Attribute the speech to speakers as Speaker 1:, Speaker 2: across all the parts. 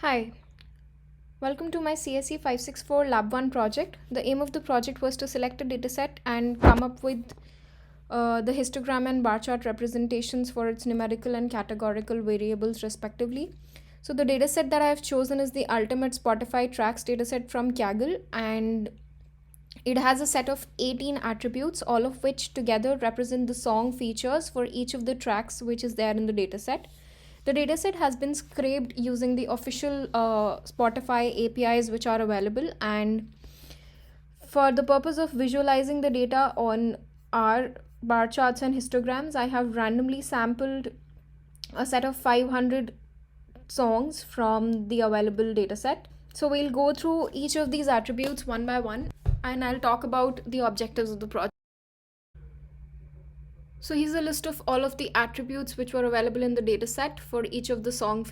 Speaker 1: Hi, welcome to my CSE564 Lab 1 project. The aim of the project was to select a dataset and come up with the histogram and bar chart representations for its numerical and categorical variables respectively. So the dataset that I have chosen is the Ultimate Spotify Tracks dataset from Kaggle, and it has a set of 18 attributes, all of which together represent the song features for each of the tracks which is there in the dataset. The dataset has been scraped using the official Spotify APIs which are available, and for the purpose of visualizing the data on our bar charts and histograms, I have randomly sampled a set of 500 songs from the available dataset. So we'll go through each of these attributes one by one, and I'll talk about the objectives of the project. So here's a list of all of the attributes which were available in the dataset for each of the song.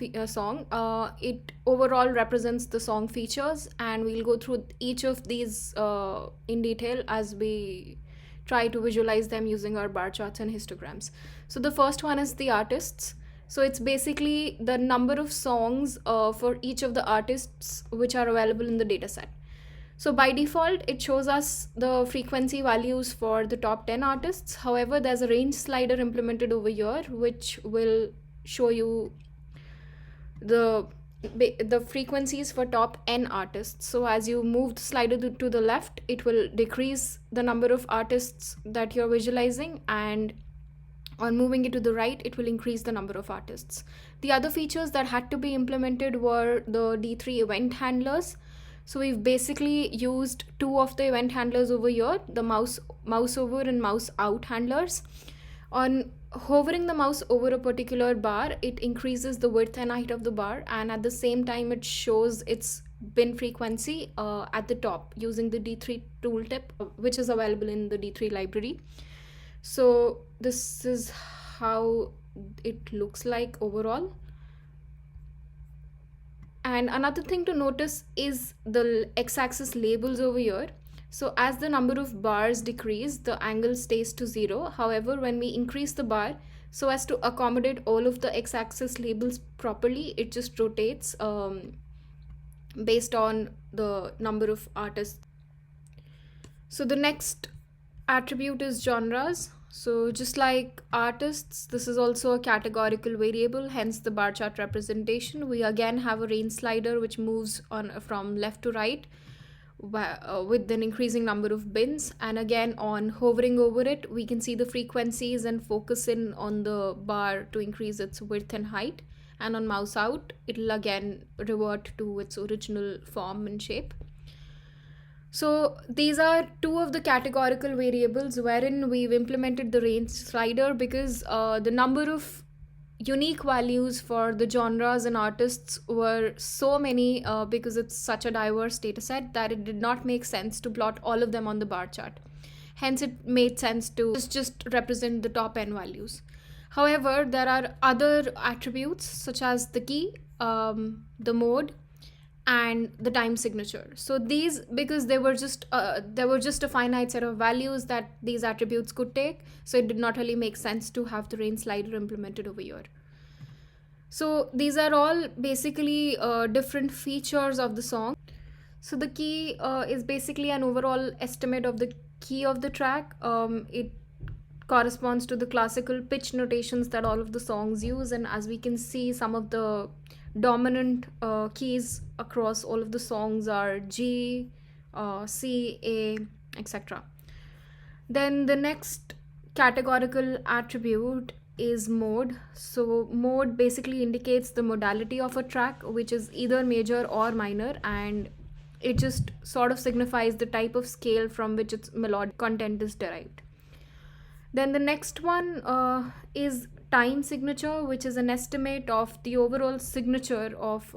Speaker 1: It overall represents the song features, and we'll go through each of these in detail as we try to visualize them using our bar charts and histograms. So the first one is the artists. So it's basically the number of songs for each of the artists which are available in the dataset. So by default, it shows us the frequency values for the top 10 artists. However, there's a range slider implemented over here, which will show you the frequencies for top n artists. So as you move the slider to the left, it will decrease the number of artists that you're visualizing, and on moving it to the right, it will increase the number of artists. The other features that had to be implemented were the D3 event handlers. So we've basically used two of the event handlers over here, the mouse over and mouse out handlers. On hovering the mouse over a particular bar, it increases the width and height of the bar, and at the same time it shows its bin frequency at the top using the D3 tooltip, which is available in the D3 library. So this is how it looks like overall. And another thing to notice is the x-axis labels over here. So as the number of bars decrease, the angle stays to 0. However, when we increase the bar so as to accommodate all of the x-axis labels properly, it just rotates based on the number of artists. So the next attribute is genres. So just like artists, this is also a categorical variable, hence the bar chart representation. We again have a range slider which moves on from left to right with an increasing number of bins, and again on hovering over it, we can see the frequencies and focus in on the bar to increase its width and height, and on mouse out, it'll again revert to its original form and shape. So these are two of the categorical variables wherein we've implemented the range slider, because the number of unique values for the genres and artists were so many, because it's such a diverse data set, that it did not make sense to plot all of them on the bar chart. Hence it made sense to just represent the top n values. However, there are other attributes such as the key, the mode, and the time signature. So these, because there were just a finite set of values that these attributes could take, so it did not really make sense to have the range slider implemented over here. So these are all basically different features of the song. So the key is basically an overall estimate of the key of the track. It corresponds to the classical pitch notations that all of the songs use, and as we can see, some of the dominant keys across all of the songs are G, C, A, etc. Then the next categorical attribute is mode. So mode basically indicates the modality of a track, which is either major or minor, and it just sort of signifies the type of scale from which its melodic content is derived. Then the next one is time signature, which is an estimate of the overall signature of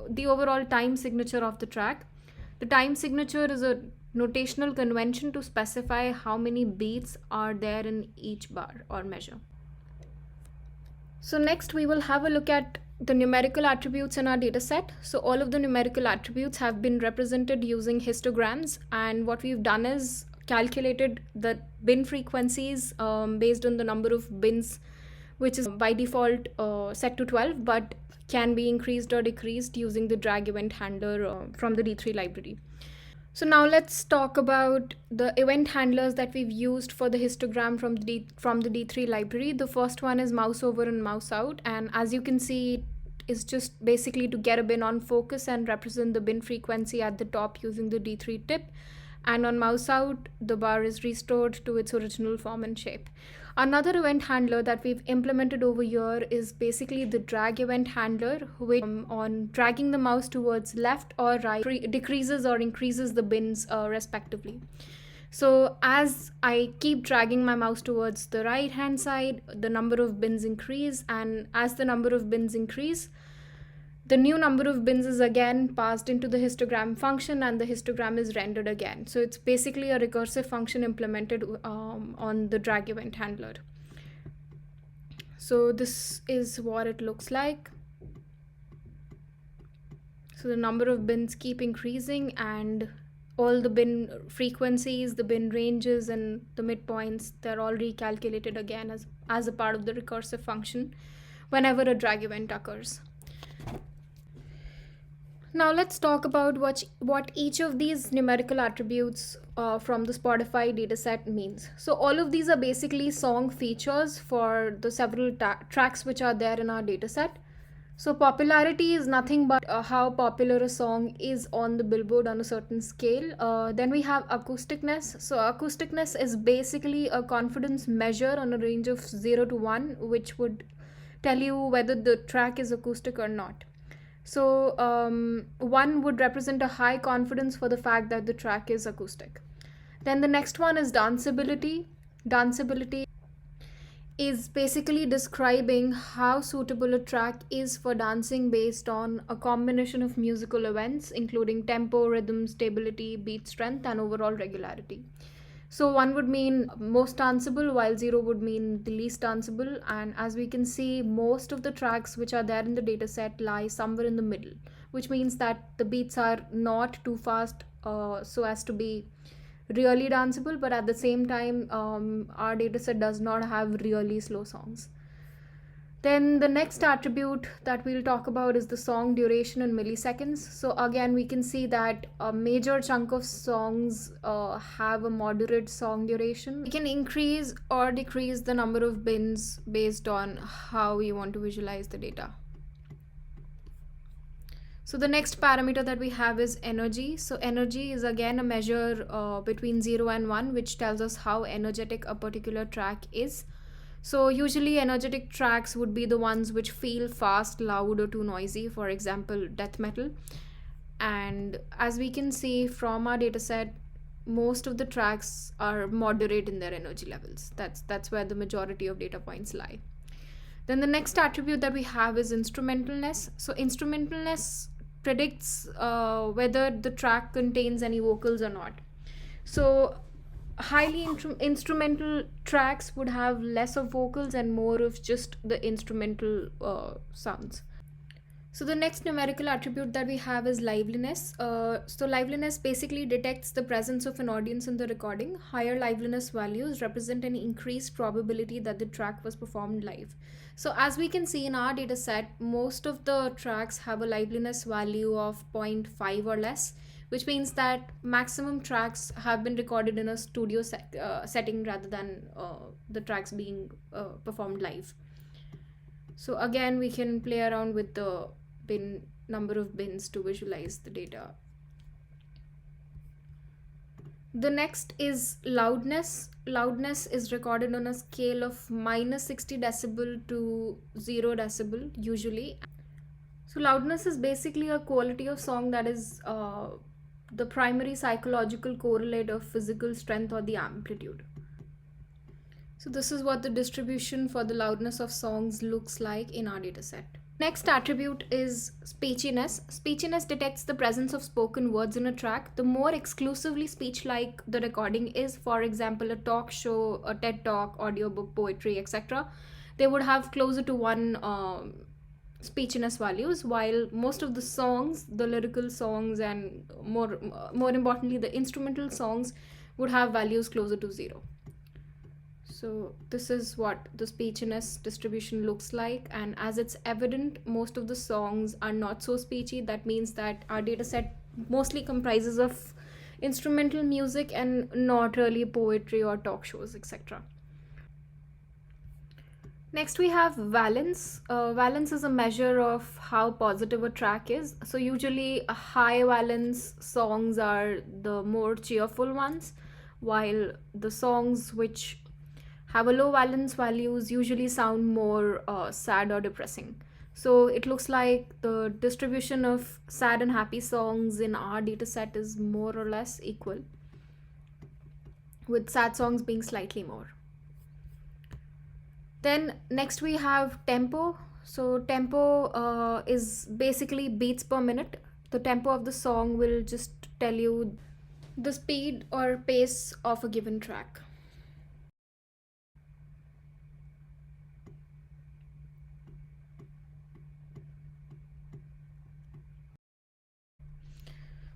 Speaker 1: the overall time signature of the track. The time signature is a notational convention to specify how many beats are there in each bar or measure. So next we will have a look at the numerical attributes in our dataset. So all of the numerical attributes have been represented using histograms, and what we've done is calculated the bin frequencies based on the number of bins, which is by default set to 12, but can be increased or decreased using the drag event handler from the D3 library. So now let's talk about the event handlers that we've used for the histogram from the D3 library. The first one is mouse over and mouse out, and as you can see, it's just basically to get a bin on focus and represent the bin frequency at the top using the D3 tip. And on mouse out, the bar is restored to its original form and shape. Another event handler that we've implemented over here is basically the drag event handler, which on dragging the mouse towards left or right decreases or increases the bins respectively. So as I keep dragging my mouse towards the right hand side, the number of bins increase, and as the number of bins increase, the new number of bins is again passed into the histogram function and the histogram is rendered again. So it's basically a recursive function implemented on the drag event handler. So this is what it looks like. So the number of bins keep increasing, and all the bin frequencies, the bin ranges, and the midpoints, they're all recalculated again as a part of the recursive function whenever a drag event occurs. Now let's talk about what each of these numerical attributes from the Spotify dataset means. So all of these are basically song features for the several tracks which are there in our dataset. So popularity is nothing but how popular a song is on the Billboard on a certain scale. Then we have acousticness. So acousticness is basically a confidence measure on a range of 0 to 1, which would tell you whether the track is acoustic or not. So 1 would represent a high confidence for the fact that the track is acoustic. Then the next one is danceability. Danceability is basically describing how suitable a track is for dancing based on a combination of musical events, including tempo, rhythm, stability, beat strength, and overall regularity. So 1 would mean most danceable, while 0 would mean the least danceable. And as we can see, most of the tracks which are there in the dataset lie somewhere in the middle, which means that the beats are not too fast so as to be really danceable, but at the same time, our dataset does not have really slow songs. Then the next attribute that we'll talk about is the song duration in milliseconds. So again, we can see that a major chunk of songs have a moderate song duration. We can increase or decrease the number of bins based on how we want to visualize the data. So the next parameter that we have is energy. So energy is again a measure between 0 and 1, which tells us how energetic a particular track is. So usually energetic tracks would be the ones which feel fast, loud, or too noisy, for example, death metal. And as we can see from our dataset, most of the tracks are moderate in their energy levels. That's where the majority of data points lie. Then the next attribute that we have is instrumentalness. So instrumentalness predicts whether the track contains any vocals or not. So highly instrumental tracks would have less of vocals and more of just the instrumental sounds. So the next numerical attribute that we have is liveliness. So liveliness basically detects the presence of an audience in the recording. Higher liveliness values represent an increased probability that the track was performed live. So as we can see in our data set, most of the tracks have a liveliness value of 0.5 or less, which means that maximum tracks have been recorded in a studio setting rather than the tracks being performed live. So again, we can play around with the number of bins to visualize the data. The next is loudness. Loudness is recorded on a scale of -60 decibel to 0 decibel usually. So loudness is basically a quality of song that is the primary psychological correlate of physical strength or the amplitude. So this is what the distribution for the loudness of songs looks like in our dataset. Next attribute is speechiness. Speechiness detects the presence of spoken words in a track. The more exclusively speech-like the recording is, for example, a talk show, a TED talk, audiobook, poetry, etc., they would have closer to 1 speechiness values, while most of the songs, the lyrical songs, and more importantly, the instrumental songs would have values closer to 0. So this is what the speechiness distribution looks like, and as it's evident, most of the songs are not so speechy. That means that our data set mostly comprises of instrumental music and not really poetry or talk shows, etc. Next, we have valence. Valence is a measure of how positive a track is. So, usually, high valence songs are the more cheerful ones, while the songs which have a low valence values usually sound more sad or depressing. So, it looks like the distribution of sad and happy songs in our dataset is more or less equal, with sad songs being slightly more. Then next we have tempo. So tempo is basically beats per minute. The tempo of the song will just tell you the speed or pace of a given track.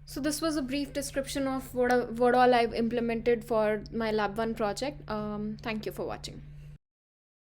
Speaker 1: So this was a brief description of what all I've implemented for my Lab 1 project. Thank you for watching.